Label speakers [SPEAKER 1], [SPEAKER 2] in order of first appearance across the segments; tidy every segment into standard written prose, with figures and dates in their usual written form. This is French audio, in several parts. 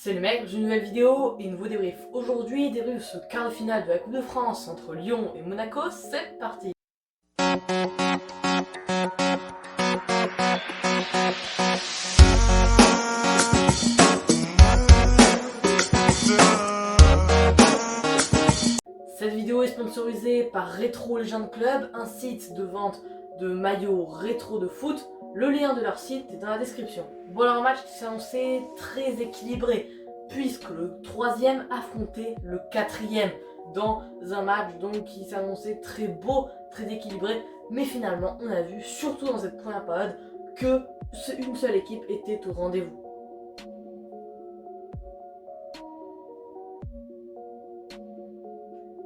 [SPEAKER 1] C'est le mec, j'ai une nouvelle vidéo et un nouveau débrief. Aujourd'hui, débrief ce quart de finale de la Coupe de France entre Lyon et Monaco, c'est parti. Cette vidéo est sponsorisée par Retro Legend Club, un site de vente de maillots rétro de foot. Le lien de leur site est dans la description. Voilà un match qui s'annonçait très équilibré, puisque le troisième affrontait le quatrième dans un match donc qui s'annonçait très beau, très équilibré. Mais finalement, on a vu, surtout dans cette première période, que une seule équipe était au rendez-vous.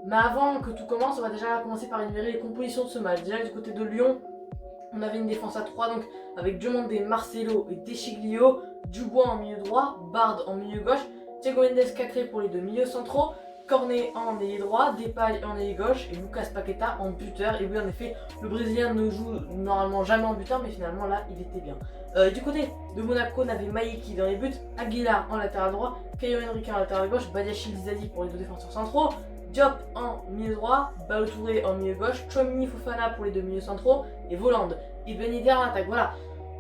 [SPEAKER 1] Mais avant que tout commence, on va déjà commencer par énumérer les compositions de ce match. Déjà du côté de Lyon, on avait une défense à 3 donc avec Diomandé, Marcelo et Deschiglio, Dubois en milieu droit, Bard en milieu gauche, Thiago Mendes Cacré pour les deux milieux centraux, Cornet en ailier droit, Depay en ailier gauche et Lucas Paqueta en buteur. Et oui, en effet, le Brésilien ne joue normalement jamais en buteur, mais finalement là, il était bien. Du côté de Monaco, on avait Maïki dans les buts, Aguilar en latéral droit, Caio Henrique en latéral gauche, Badiachil Zazi pour les deux défenseurs centraux, Diop en milieu droit, Balotouré en milieu gauche, Chouamini Fofana pour les deux milieux centraux et Voland et Ben Yedder en attaque. Voilà,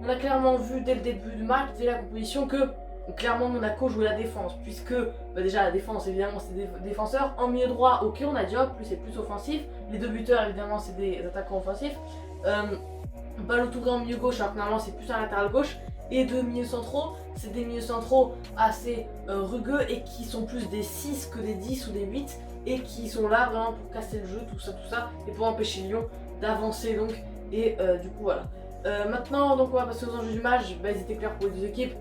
[SPEAKER 1] on a clairement vu dès le début du match, dès la composition, que clairement Monaco jouait la défense, puisque déjà la défense évidemment c'est des défenseurs. En milieu droit, ok, on a Diop, lui c'est plus offensif. Les deux buteurs évidemment c'est des attaquants offensifs. Balotouré en milieu gauche, alors que normalement c'est plus un latéral gauche. Et deux milieux centraux, c'est des milieux centraux assez rugueux et qui sont plus des 6 que des 10 ou des 8 et qui sont là vraiment pour casser le jeu, tout ça, et pour empêcher Lyon d'avancer donc. Et du coup voilà. Maintenant donc on va passer aux enjeux du match. Bah, ils étaient clairs pour les deux équipes.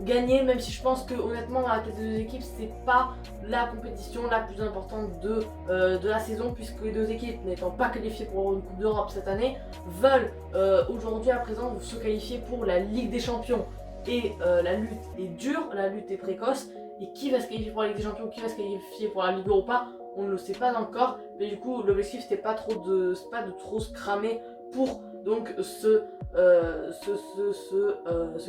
[SPEAKER 1] Gagner, même si je pense que honnêtement dans la tête des deux équipes c'est pas la compétition la plus importante de la saison, puisque les deux équipes n'étant pas qualifiées pour une Coupe d'Europe cette année veulent aujourd'hui à présent se qualifier pour la Ligue des Champions. Et la lutte est dure, la lutte est précoce, et qui va se qualifier pour la Ligue des Champions, qui va se qualifier pour la Ligue Europa, on ne le sait pas encore. Mais du coup l'objectif c'était pas de trop se cramer pour donc ce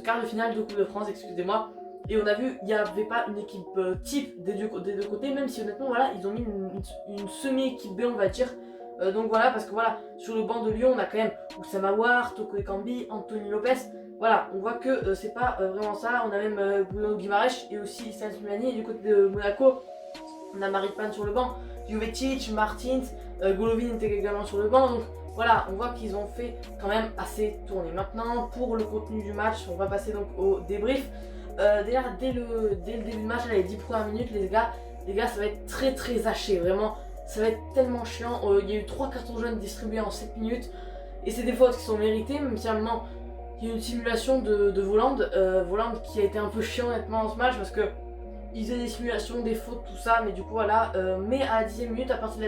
[SPEAKER 1] quart de finale de Coupe de France, excusez-moi. Et on a vu, il n'y avait pas une équipe type des deux côtés, même si honnêtement, voilà, ils ont mis une semi-équipe B, on va dire. Donc voilà, parce que voilà, sur le banc de Lyon, on a quand même Oussama Aouar, Toko Ekambi, Anthony Lopez. Voilà, on voit que c'est pas vraiment ça. On a même Bruno Guimaraes et aussi Saint Mimani. Et du côté de Monaco, on a Maripane sur le banc, Jovetic, Martins, Golovin était également sur le banc. Donc voilà, on voit qu'ils ont fait quand même assez tourner. Maintenant, pour le contenu du match, on va passer donc au débrief. Déjà, dès le début du match, les 10 premières minutes, les gars, ça va être très haché. Vraiment, ça va être tellement chiant. Il y a eu 3 cartons jaunes distribués en 7 minutes. Et c'est des fautes qui sont méritées, même si à un moment, il y a eu une simulation de Voland. Voland qui a été un peu chiant honnêtement dans ce match, parce que ils faisaient des simulations, des fautes, tout ça, mais du coup voilà. Mais à la 10e minute, à partir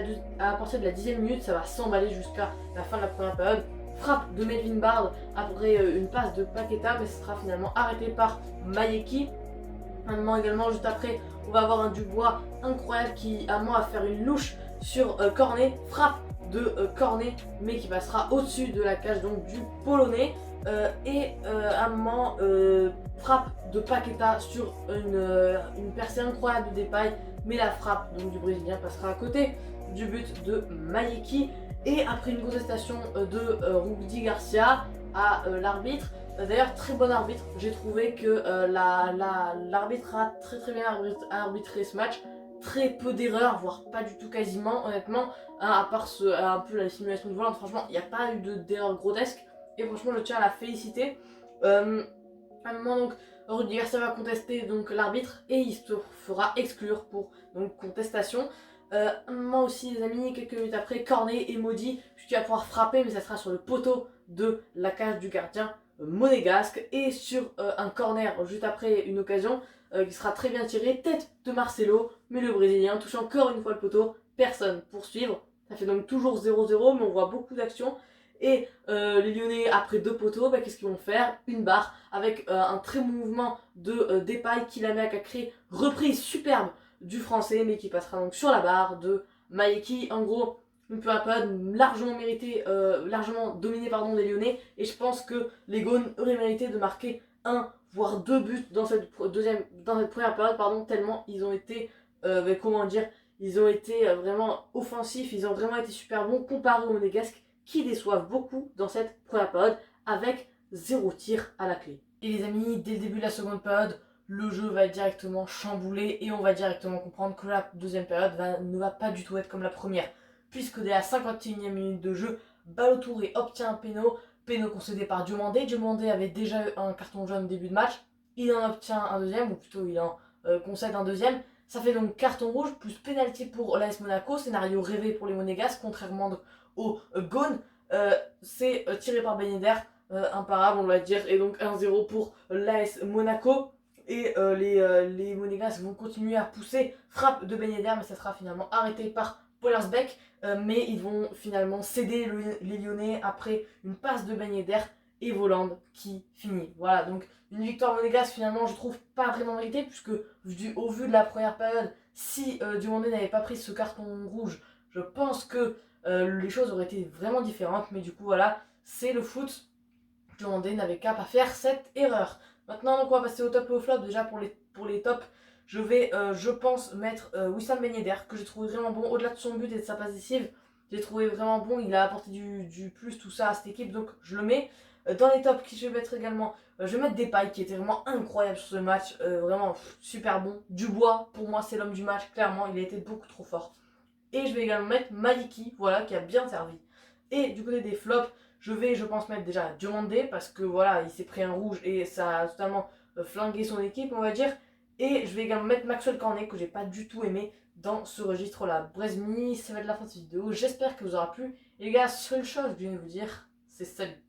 [SPEAKER 1] de la 10e minute, ça va s'emballer jusqu'à la fin de la première période. Frappe de Melvin Bard après une passe de Paqueta, mais ce sera finalement arrêté par Maïki. Un moment également, juste après, on va avoir un Dubois incroyable qui a à faire une louche sur Cornet. Frappe de Cornet, mais qui passera au-dessus de la cage donc du Polonais. À un moment, frappe de Paqueta sur une percée incroyable de Depay, mais la frappe donc du Brésilien passera à côté du but de Maïki. Et après une contestation de Rudy Garcia à l'arbitre, d'ailleurs très bon arbitre, j'ai trouvé que l'arbitre a très bien arbitré ce match. Très peu d'erreurs, voire pas du tout quasiment, honnêtement, hein, à part un peu la simulation de volant. Franchement, il n'y a pas eu d'erreur grotesque. Et franchement, je tiens à la féliciter. À un moment, donc, Rudy Garcia va contester donc l'arbitre et il se fera exclure pour donc contestation. Un moment aussi, les amis, quelques minutes après, Cornet est maudit puisqu'il va pouvoir frapper, mais ça sera sur le poteau de la cage du gardien monégasque. Et sur un corner juste après une occasion qui sera très bien tiré, tête de Marcelo, mais le Brésilien touche encore une fois le poteau, personne pour suivre. Ça fait donc toujours 0-0, mais on voit beaucoup d'actions. Et les Lyonnais, après 2 poteaux, bah, qu'est-ce qu'ils vont faire? Une barre avec un très bon mouvement de Depay qui la met à Cacré. Reprise superbe du français, mais qui passera donc sur la barre de Maïki. En gros, une période largement méritée, largement dominée des Lyonnais. Et je pense que les Gaunes auraient mérité de marquer un voire deux buts dans cette première période, pardon, tellement ils ont été, comment dire, ils ont été vraiment offensifs, ils ont vraiment été super bons comparés aux Monégasques qui déçoivent beaucoup dans cette première période avec 0 tir à la clé. Et les amis, dès le début de la seconde période, le jeu va être directement chamboulé et on va directement comprendre que la deuxième période ne va pas du tout être comme la première. Puisque dès la 51e minute de jeu, Ballo-Touré obtient un péno concédé par Diomandé. Diomandé avait déjà eu un carton jaune au début de match, il en obtient un deuxième, ou plutôt il en concède un deuxième. Ça fait donc carton rouge plus pénalty pour l'AS Monaco, scénario rêvé pour les Monégasques, contrairement au Gone. C'est tiré par Ben Yedder, imparable on va dire, et donc 1-0 pour l'AS Monaco. Et les Monégasques vont continuer à pousser, frappe de Ben Yedder, mais ça sera finalement arrêté par Pollersbeck. Mais ils vont finalement céder les Lyonnais après une passe de Ben Yedder et Voland qui finit. Voilà, donc une victoire monégasque finalement je trouve pas vraiment méritée, puisque au vu de la première période, si Diomandé n'avait pas pris ce carton rouge, je pense que les choses auraient été vraiment différentes. Mais du coup voilà, c'est le foot, Diomandé n'avait qu'à pas faire cette erreur. Maintenant donc on va passer au top et au flop. Déjà pour les tops, je vais je pense mettre Wissam Ben Yedder, que j'ai trouvé vraiment bon, au-delà de son but et de sa passe décisive. J'ai trouvé vraiment bon, il a apporté du plus tout ça à cette équipe, donc je le mets. Dans les tops, qui je vais mettre également, je vais mettre Depay qui était vraiment incroyable sur ce match, vraiment super bon. Dubois, pour moi c'est l'homme du match, clairement, il a été beaucoup trop fort. Et je vais également mettre Maliki, voilà, qui a bien servi. Et du côté des flops, je pense mettre déjà Diomandé, parce que voilà, il s'est pris un rouge et ça a totalement flingué son équipe, on va dire. Et je vais également mettre Maxwell Cornet, que j'ai pas du tout aimé dans ce registre-là. Brezmi, ça va être la fin de cette vidéo. J'espère que vous aura plu. Et les gars, seule chose que je viens de vous dire, c'est salut.